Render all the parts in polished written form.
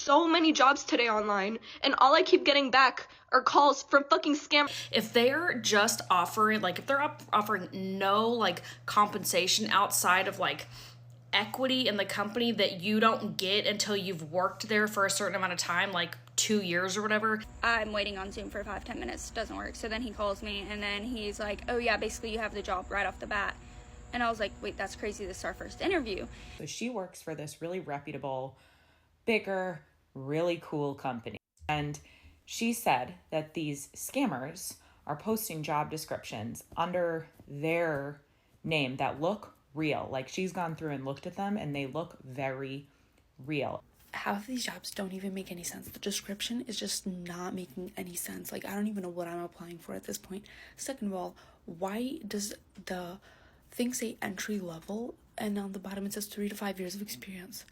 so many jobs today online, and all I keep getting back are calls from fucking scammers. If they're just offering, like, if they're offering no, like, compensation outside of, like, equity in the company that you don't get until you've worked there for a certain amount of time, like 2 years or whatever. I'm waiting on Zoom for 5-10 minutes, doesn't work. So then he calls me, and then he's like, oh yeah, basically you have the job right off the bat. And I was like, wait, that's crazy, this is our first interview. So she works for this really reputable, bigger, really cool company. And she said that these scammers are posting job descriptions under their name that look real. Like, she's gone through and looked at them and they look very real. Half of these jobs don't even make any sense. The description is just not making any sense. Like, I don't even know what I'm applying for at this point. Second of all, why does the thing say entry level and on the bottom it says 3 to 5 years of experience?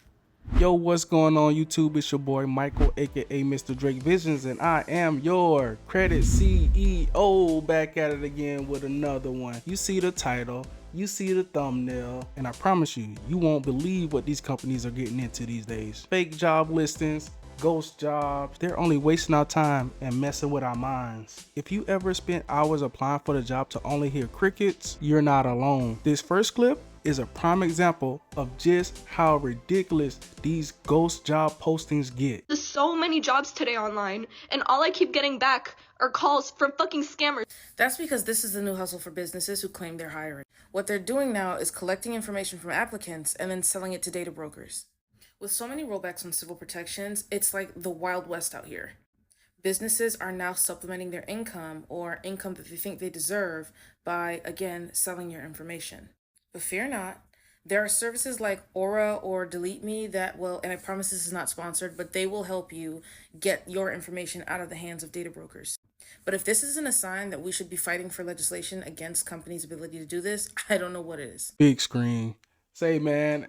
Yo, what's going on YouTube? It's your boy Michael, aka Mr. Drake Visions, and I am your credit CEO, back at it again with another one. You see the title, you see the thumbnail, and I promise you, you won't believe what these companies are getting into these days. Fake job listings, ghost jobs, they're only wasting our time and messing with our minds. If you ever spent hours applying for the job to only hear crickets, you're not alone. This first clip is a prime example of just how ridiculous these ghost job postings get. There's so many jobs today online, and all I keep getting back are calls from fucking scammers. That's because this is the new hustle for businesses who claim they're hiring. What they're doing now is collecting information from applicants and then selling it to data brokers. With so many rollbacks on civil protections, it's like the Wild West out here. Businesses are now supplementing their income or income that they think they deserve by, again, selling your information. But fear not, there are services like Aura or Delete Me that will, and I promise this is not sponsored, but they will help you get your information out of the hands of data brokers. But if this isn't a sign that we should be fighting for legislation against companies' ability to do this, I don't know what it is. Big screen. Say, man,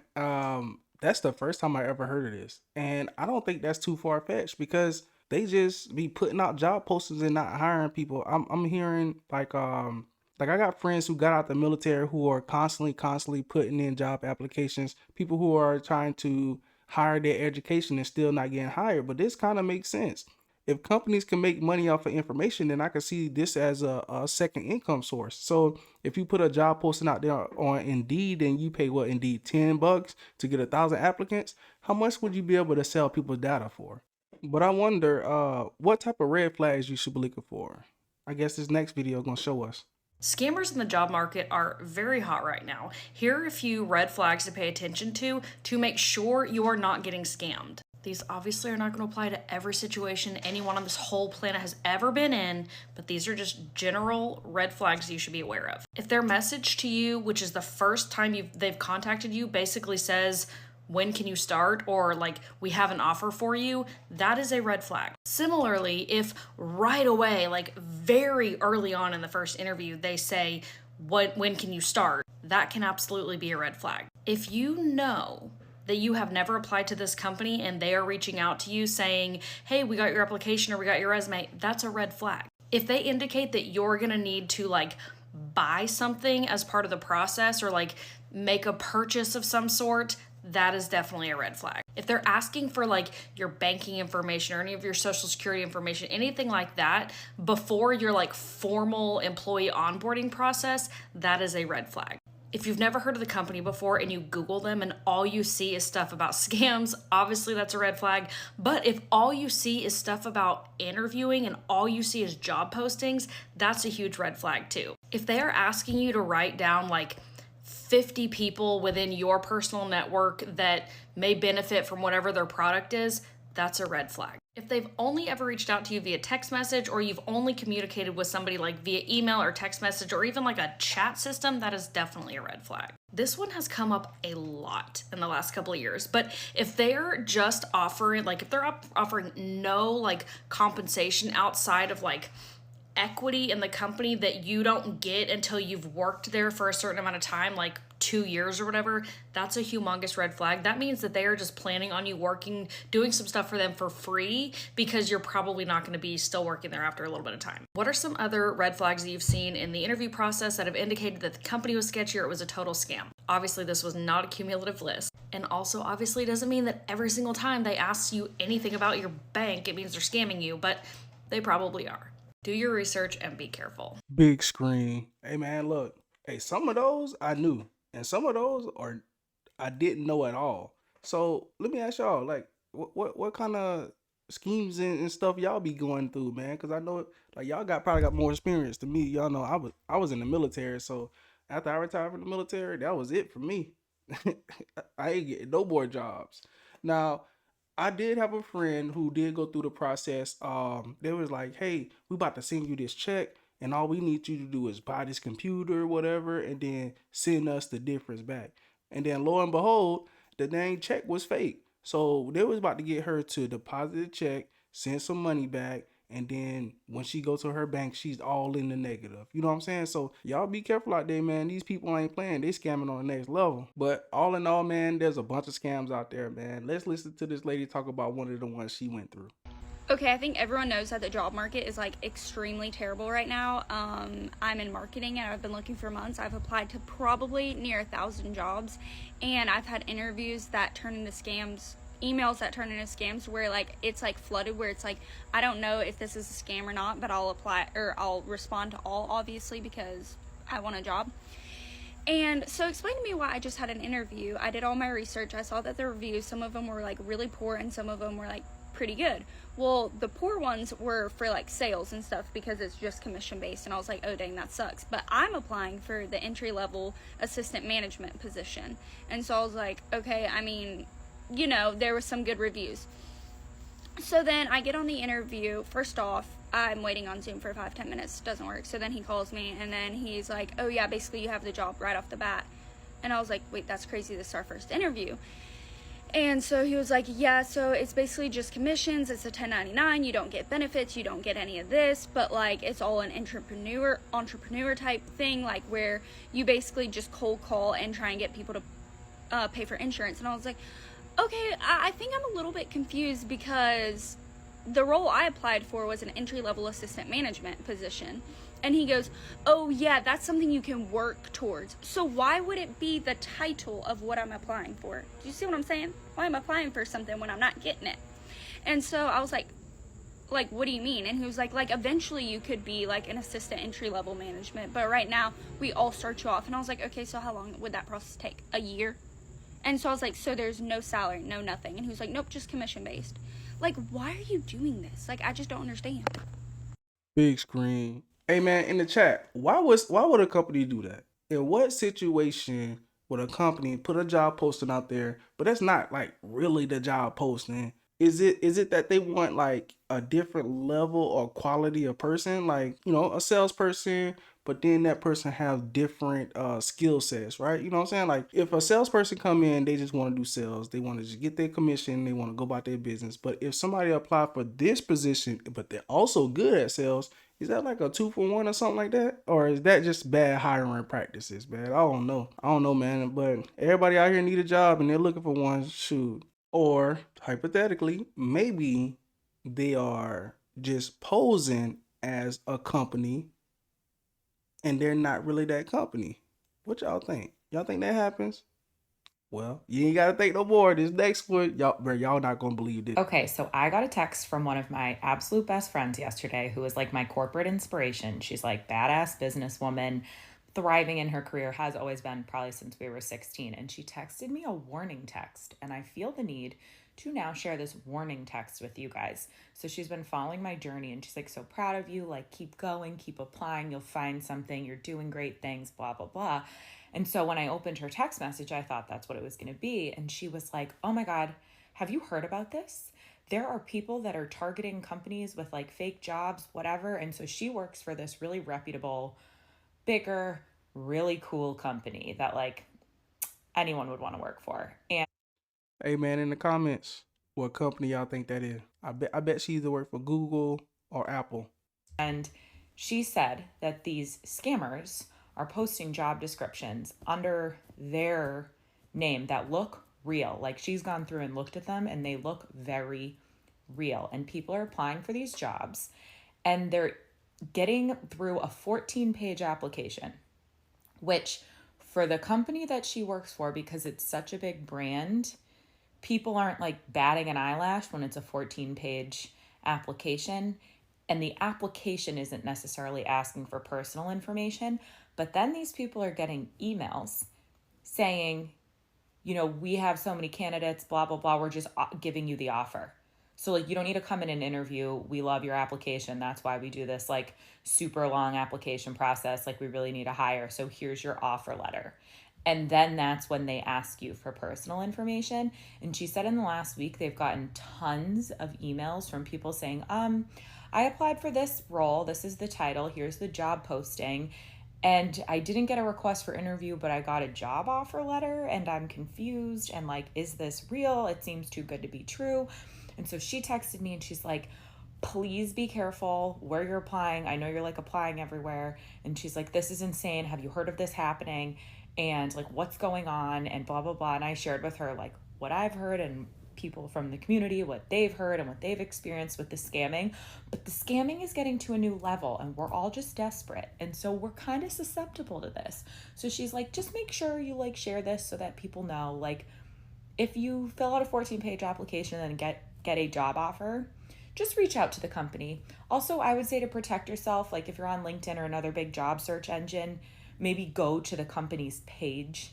that's the first time I ever heard of this. And I don't think that's too far-fetched because they just be putting out job postings and not hiring people. I'm hearing like I got friends who got out the military who are constantly putting in job applications, people who are trying to hire their education and still not getting hired. But this kind of makes sense. If companies can make money off of information, then I can see this as a second income source. So if you put a job posting out there on Indeed and you pay what, Indeed, $10 to get 1,000 applicants, how much would you be able to sell people's data for? But I wonder what type of red flags you should be looking for. I guess this next video is going to show us. Scammers in the job market are very hot right now. Here are a few red flags to pay attention to make sure you are not getting scammed. These obviously are not going to apply to every situation anyone on this whole planet has ever been in, but these are just general red flags you should be aware of. If their message to you, which is the first time they've contacted you, basically says, when can you start, or like, we have an offer for you, that is a red flag. Similarly, if right away, like very early on in the first interview, they say, when can you start, that can absolutely be a red flag. If you know that you have never applied to this company and they are reaching out to you saying, hey, we got your application or we got your resume, that's a red flag. If they indicate that you're gonna need to like buy something as part of the process or like make a purchase of some sort, that is definitely a red flag. If they're asking for like your banking information or any of your social security information, anything like that, before your like formal employee onboarding process, that is a red flag. If you've never heard of the company before and you Google them and all you see is stuff about scams, obviously that's a red flag. But if all you see is stuff about interviewing and all you see is job postings, that's a huge red flag too. If they are asking you to write down like 50 people within your personal network that may benefit from whatever their product is, that's a red flag. If they've only ever reached out to you via text message, or you've only communicated with somebody like via email or text message or even like a chat system, that is definitely a red flag. This one has come up a lot in the last couple of years, but if they're just offering, like if they're offering no like compensation outside of like equity in the company that you don't get until you've worked there for a certain amount of time, like 2 years or whatever, that's a humongous red flag. That means that they are just planning on you working, doing some stuff for them for free, because you're probably not going to be still working there after a little bit of time. What are some other red flags that you've seen in the interview process that have indicated that the company was sketchy or it was a total scam? Obviously, this was not a cumulative list. And also, obviously, doesn't mean that every single time they ask you anything about your bank, it means they're scamming you, but they probably are. Do your research and be careful. Big screen. Hey man, look. Hey, some of those I knew, and some of those are I didn't know at all. So let me ask y'all, like, what kind of schemes and stuff y'all be going through, man? Because I know, like, y'all probably got more experience than me. Y'all know I was in the military, so after I retired from the military, that was it for me. I ain't getting no more jobs. Now, I did have a friend who did go through the process. They was like, "Hey, we about to send you this check, and all we need you to do is buy this computer or whatever, and then send us the difference back." And then lo and behold, the dang check was fake. So they was about to get her to deposit the check, send some money back, and then when she goes to her bank, she's all in the negative. You know what I'm saying? So y'all be careful out there, man. These people ain't playing. They scamming on the next level. But all in all, man, there's a bunch of scams out there, man. Let's listen to this lady talk about one of the ones she went through. Okay, I think everyone knows that the job market is like extremely terrible right now. I'm in marketing and I've been looking for months. I've applied to probably near 1,000 jobs, and I've had interviews that turn into scams, emails that turn into scams where like it's like flooded, where it's like, I don't know if this is a scam or not, but I'll apply or I'll respond to all, obviously, because I want a job. And so explain to me why I just had an interview. I did all my research. I saw that the reviews, some of them were like really poor and some of them were like pretty good. Well, the poor ones were for like sales and stuff because it's just commission based, and I was like, oh dang, that sucks. But I'm applying for the entry level assistant management position, and so I was like, okay, I mean, you know, there was some good reviews. So then I get on the interview. First off, I'm waiting on Zoom for 5-10 minutes. Doesn't work. So then he calls me and then he's like, oh yeah, basically you have the job right off the bat. And I was like, wait, that's crazy. This is our first interview. And so he was like, yeah, so it's basically just commissions. It's a 1099. You don't get benefits. You don't get any of this. But like, it's all an entrepreneur type thing, like where you basically just cold call and try and get people to pay for insurance. And I was like, okay, I think I'm a little bit confused because the role I applied for was an entry-level assistant management position. And he goes, oh yeah, that's something you can work towards. So why would it be the title of what I'm applying for? Do you see what I'm saying? Why am I applying for something when I'm not getting it? And so I was like, what do you mean? And he was like eventually you could be like an assistant entry-level management, but right now we all start you off. And I was like, okay, so how long would that process take? A year? And so I was like, so there's no salary, no nothing. And he was like, nope, just commission based. Like, why are you doing this? Like, I just don't understand. Big screen. Hey man, in the chat, why would a company do that? In what situation would a company put a job posting out there, but that's not like really the job posting? Is it that they want like a different level or quality of person, like, you know, a salesperson, but then that person have different skill sets, right? You know what I'm saying? Like if a salesperson come in, they just want to do sales, they want to just get their commission, they want to go about their business. But if somebody apply for this position, but they're also good at sales, is that like a 2-for-1 or something like that? Or is that just bad hiring practices, man? I don't know, man. But everybody out here need a job and they're looking for one. Shoot. Or hypothetically, maybe they are just posing as a company and they're not really that company. What y'all think? Y'all think that happens? Well, you ain't gotta think no more. This next one, y'all not gonna believe this. Okay, so I got a text from one of my absolute best friends yesterday who is like my corporate inspiration. She's like badass businesswoman, thriving in her career, has always been probably since we were 16. And she texted me a warning text. And I feel the need to now share this warning text with you guys. So she's been following my journey and she's like, so proud of you. Like, keep going, keep applying. You'll find something. You're doing great things, blah, blah, blah. And so when I opened her text message, I thought that's what it was going to be. And she was like, oh my God, have you heard about this? There are people that are targeting companies with like fake jobs, whatever. And so she works for this really reputable, bigger, really cool company that like anyone would want to work for. And hey man, in the comments, what company y'all think that is? I bet she either worked for Google or Apple. And she said that these scammers are posting job descriptions under their name that look real. Like, she's gone through and looked at them and they look very real. And people are applying for these jobs and they're getting through a 14-page application, which for the company that she works for, because it's such a big brand, people aren't like batting an eyelash when it's a 14-page application. And the application isn't necessarily asking for personal information, but then these people are getting emails saying, you know, we have so many candidates, blah, blah, blah. We're just giving you the offer. So like, you don't need to come in and interview. We love your application. That's why we do this like super long application process. Like, we really need to hire. So here's your offer letter. And then that's when they ask you for personal information. And she said in the last week, they've gotten tons of emails from people saying, I applied for this role. This is the title. Here's the job posting. And I didn't get a request for interview, but I got a job offer letter and I'm confused. And like, is this real? It seems too good to be true. And so she texted me and she's like, please be careful where you're applying. I know you're like applying everywhere. And she's like, this is insane. Have you heard of this happening? And like, what's going on? And blah, blah, blah. And I shared with her like what I've heard and people from the community, what they've heard and what they've experienced with the scamming. But the scamming is getting to a new level and we're all just desperate. And so we're kind of susceptible to this. So she's like, just make sure you like share this so that people know, like, if you fill out a 14-page application and get a job offer, just reach out to the company. Also, I would say to protect yourself, like if you're on LinkedIn or another big job search engine, maybe go to the company's page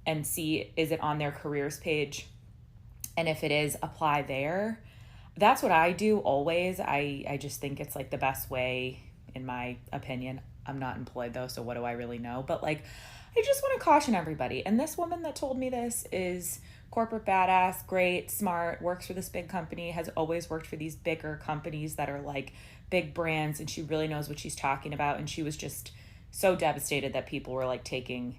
and see, is it on their careers page? And if it is, apply there. That's what I do always. I just think it's like the best way, in my opinion. I'm not employed though, so what do I really know? But like, I just want to caution everybody. And this woman that told me this is corporate badass, great, smart, works for this big company, has always worked for these bigger companies that are like big brands, and she really knows what she's talking about. And she was just so devastated that people were like taking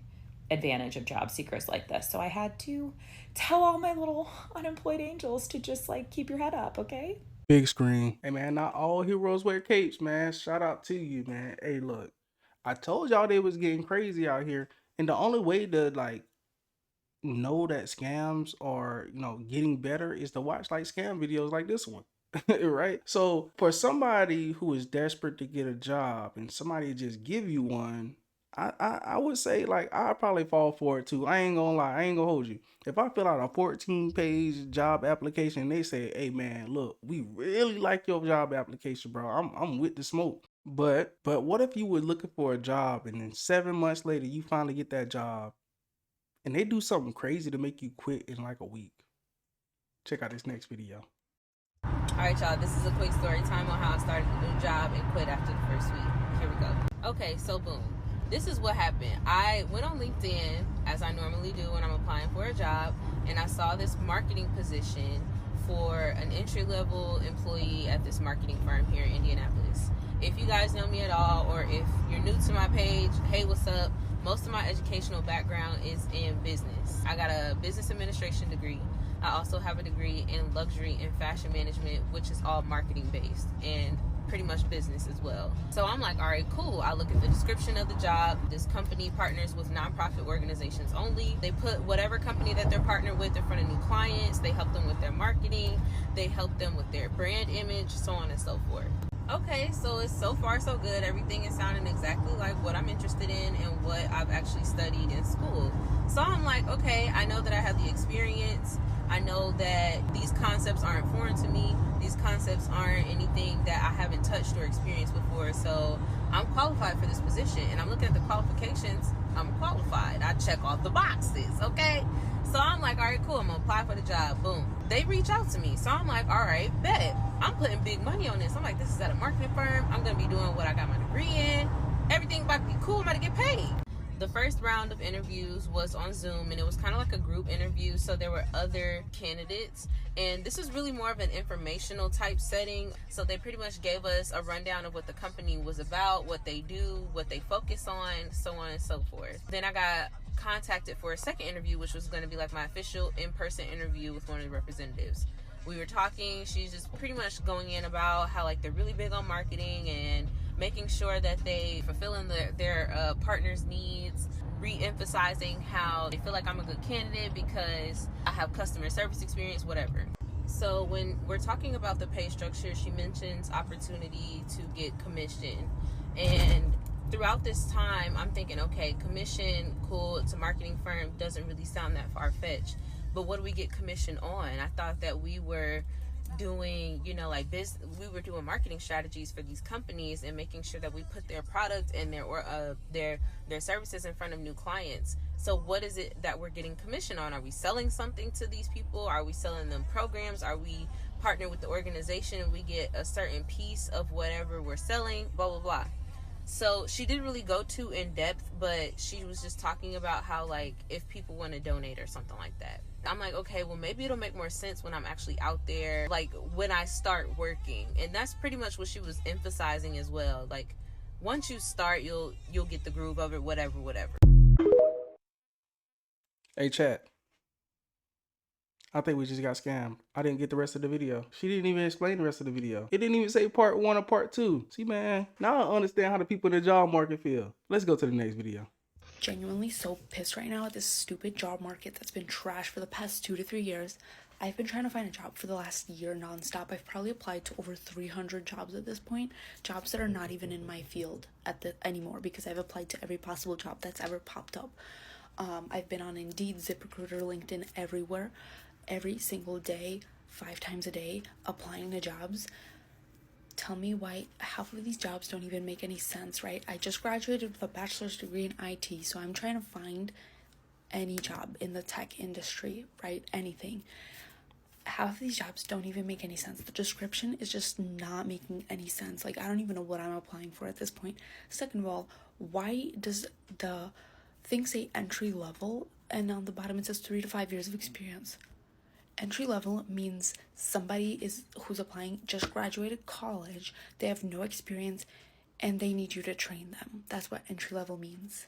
advantage of job seekers like this. So I had to tell all my little unemployed angels to just like keep your head up, okay? Big screen. Hey man, not all heroes wear capes, man. Shout out to you, man. Hey, look, I told y'all they was getting crazy out here, and the only way to like know that scams are, you know, getting better is to watch like scam videos like this one. Right? So for somebody who is desperate to get a job and somebody just give you one, I would say like I'd probably fall for it too. I ain't gonna lie, I ain't gonna hold you. If I fill out a 14-page job application and they say, hey man, look, we really like your job application, bro. I'm with the smoke. But what if you were looking for a job and then 7 months later you finally get that job and they do something crazy to make you quit in like a week? Check out this next video. All right, y'all, this is a quick story time on how I started a new job and quit after the first week. Here we go. Okay, so boom. This is what happened. I went on LinkedIn, as I normally do when I'm applying for a job, and I saw this marketing position for an entry-level employee at this marketing firm here in Indianapolis. If you guys know me at all, or if you're new to my page, hey, what's up? Most of my educational background is in business. I got a business administration degree. I also have a degree in luxury and fashion management, which is all marketing based and pretty much business as well. So I'm like, all right, cool. I look at the description of the job. This company partners with nonprofit organizations only. They put whatever company that they're partnered with in front of new clients. They help them with their marketing. They help them with their brand image, so on and so forth. Okay, so it's so far so good. Everything is sounding exactly like what I'm interested in and what I've actually studied in school. So I'm like, okay, I know that I have the experience. I know that these concepts aren't foreign to me. These concepts aren't anything that I haven't touched or experienced before. So I'm qualified for this position. And I'm looking at the qualifications. I'm qualified. I check off the boxes, okay? So I'm like, all right, cool. I'm going to apply for the job. Boom. They reach out to me. So I'm like, all right, bet. I'm putting big money on this. I'm like, this is at a marketing firm. I'm going to be doing what I got my degree in. Everything about to be cool. I'm about to get paid. The first round of interviews was on Zoom, and it was kind of like a group interview, so there were other candidates, and this is really more of an informational type setting. So they pretty much gave us a rundown of what the company was about, what they do, what they focus on, so on and so forth. Then I got contacted for a second interview, which was going to be like my official in-person interview with one of the representatives. We were talking. She's just pretty much going in about how like they're really big on marketing and making sure that they fulfilling their partners' needs. re-emphasizing how they feel like I'm a good candidate because I have customer service experience, whatever. So when we're talking about the pay structure, she mentions opportunity to get commission. And throughout this time, I'm thinking, okay, commission, cool, it's a marketing firm, doesn't really sound that far-fetched. But what do we get commission on? I thought that we were doing, we were doing marketing strategies for these companies and making sure that we put their product and their services in front of new clients. So what is it that we're getting commission on? Are we selling something to these people? Are we selling them programs? Are we partner with the organization and we get a certain piece of whatever we're selling? Blah, blah, blah. So she didn't really go too in depth, but she was just talking about how, like, if people want to donate or something like that. I'm like, okay, well, maybe it'll make more sense when I'm actually out there, like when I start working. And that's pretty much what she was emphasizing as well. Like, once you start, you'll get the groove of it, whatever. Hey, chat. I think we just got scammed. I didn't get the rest of the video. She didn't even explain the rest of the video. It didn't even say part 1 or part 2. See, man, now I understand how the people in the job market feel. Let's go to the next video. Genuinely so pissed right now at this stupid job market that's been trashed for the past 2 to 3 years. I've been trying to find a job for the last year nonstop. I've probably applied to over 300 jobs at this point. Jobs that are not even in my field anymore because I've applied to every possible job that's ever popped up. I've been on Indeed, ZipRecruiter, LinkedIn, everywhere, every single day, 5 times a day, applying to jobs. Tell me why half of these jobs don't even make any sense, right? I just graduated with a bachelor's degree in IT, so I'm trying to find any job in the tech industry, right? Anything. Half of these jobs don't even make any sense. The description is just not making any sense. Like, I don't even know what I'm applying for at this point. Second of all, why does the thing say entry level and on the bottom it says 3 to 5 years of experience? Entry level means somebody who's applying just graduated college, they have no experience, and they need you to train them. That's what entry level means.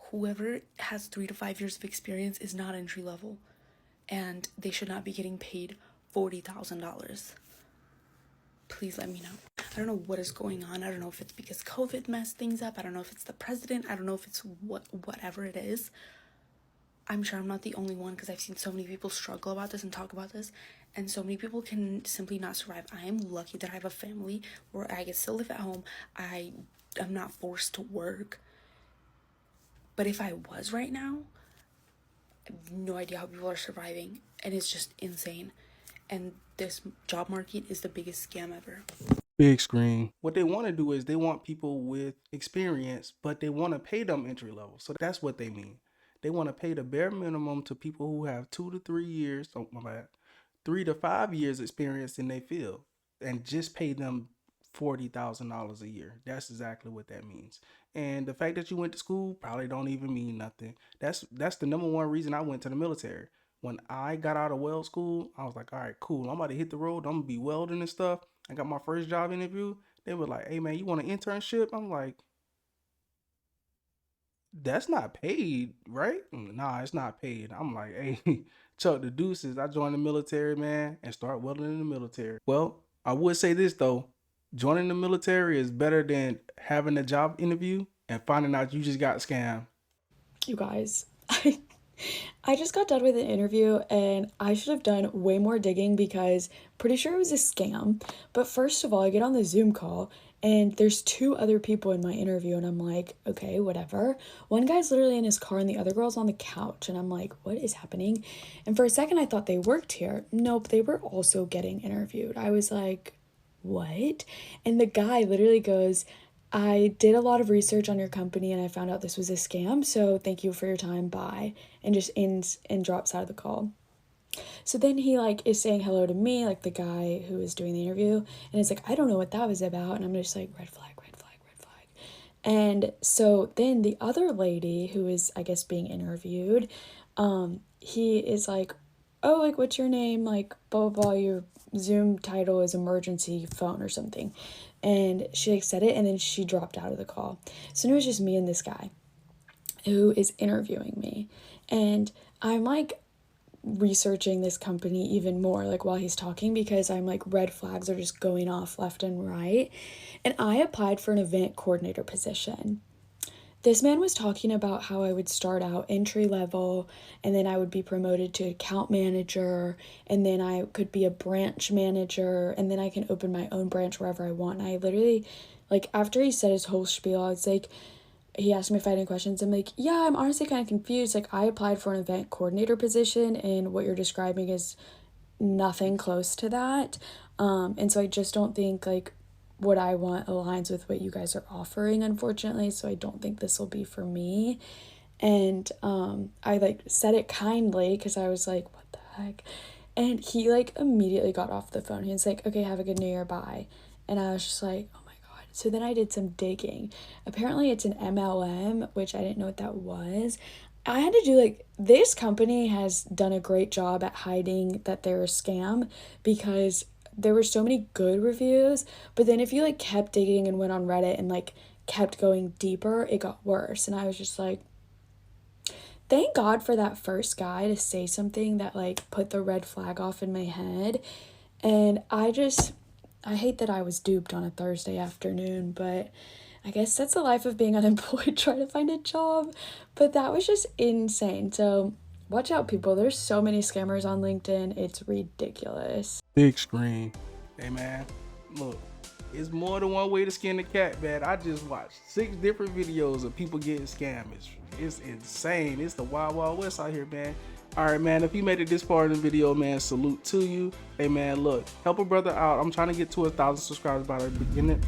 Whoever has 3 to 5 years of experience is not entry level, and they should not be getting paid $40,000. Please let me know. I don't know what is going on. I don't know if it's because COVID messed things up. I don't know if it's the president. I don't know if it's whatever it is. I'm sure I'm not the only one because I've seen so many people struggle about this and talk about this, and so many people can simply not survive. I am lucky that I have a family where I can still live at home. I am not forced to work. But if I was right now, I have no idea how people are surviving, and it's just insane. And this job market is the biggest scam ever. Big screen. What they want to do is they want people with experience, but they want to pay them entry level. So that's what they mean. They want to pay the bare minimum to people who have 2 to 3 years, 3 to 5 years experience in their field, and just pay them $40,000 a year. That's exactly what that means. And the fact that you went to school probably don't even mean nothing. That's the number one reason I went to the military. When I got out of weld school, I was like, all right, cool. I'm about to hit the road. I'm gonna be welding and stuff. I got my first job interview. They were like, hey man, you want an internship? I'm like, that's not paid, right? Nah, it's not paid. I'm like, hey, Chuck the deuces. I joined the military, man, and start welding in the military. Well, I would say this though. Joining the military is better than having a job interview and finding out you just got scammed. You guys, I just got done with an interview and I should have done way more digging because pretty sure it was a scam. But first of all, I get on the Zoom call and there's 2 other people in my interview and I'm like, okay, whatever. One guy's literally in his car and the other girl's on the couch and I'm like, what is happening? And for a second I thought they worked here. Nope, they were also getting interviewed. I was like, what? And the guy literally goes, I did a lot of research on your company and I found out this was a scam, so thank you for your time, bye. And just ends and drops out of the call. So then he is saying hello to me, like the guy who was doing the interview, and it's like, I don't know what that was about, and I'm just like, red flag, red flag, red flag. And so then the other lady who is, I guess, being interviewed, he is like, oh, like, what's your name? Like, blah, blah, blah, your Zoom title is emergency phone or something. And she said it and then she dropped out of the call. So it was just me and this guy who is interviewing me. And I'm researching this company even more while he's talking because I'm red flags are just going off left and right. And I applied for an event coordinator position. This man was talking about how I would start out entry level and then I would be promoted to account manager and then I could be a branch manager and then I can open my own branch wherever I want. And I literally, like, after he said his whole spiel, I was like, he asked me if I had any questions. I'm like, yeah, I'm honestly kind of confused. Like, I applied for an event coordinator position and what you're describing is nothing close to that. And so I just don't think, like, what I want aligns with what you guys are offering, unfortunately. So I don't think this will be for me. And I like said it kindly because I was like, what the heck? And he like immediately got off the phone. He was like, okay, have a good New Year, bye. And I was just like, oh my God. So then I did some digging. Apparently it's an MLM, which I didn't know what that was. I had to do like, this company has done a great job at hiding that they're a scam because there were so many good reviews, but then if you like kept digging and went on Reddit and like kept going deeper, it got worse. And I was just like, thank God for that first guy to say something that like put the red flag off in my head. And I hate that I was duped on a Thursday afternoon, but I guess that's the life of being unemployed, trying to find a job. But that was just insane. So watch out, people. There's so many scammers on LinkedIn. It's ridiculous. Big screen. Hey man, look, it's more than one way to skin the cat, man. I just watched 6 different videos of people getting scammed. It's insane. It's the wild, wild west out here, man. All right, man, if you made it this far in the video, man, salute to you. Hey man, look, help a brother out. I'm trying to get to 1,000 subscribers by the beginning.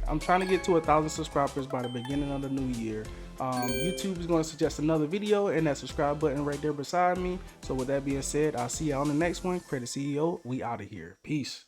I'm trying to get to 1,000 subscribers by the beginning of the new year. YouTube is going to suggest another video and that subscribe button right there beside me. So with that being said, I'll see you on the next one. Credit CEO, we out of here. Peace.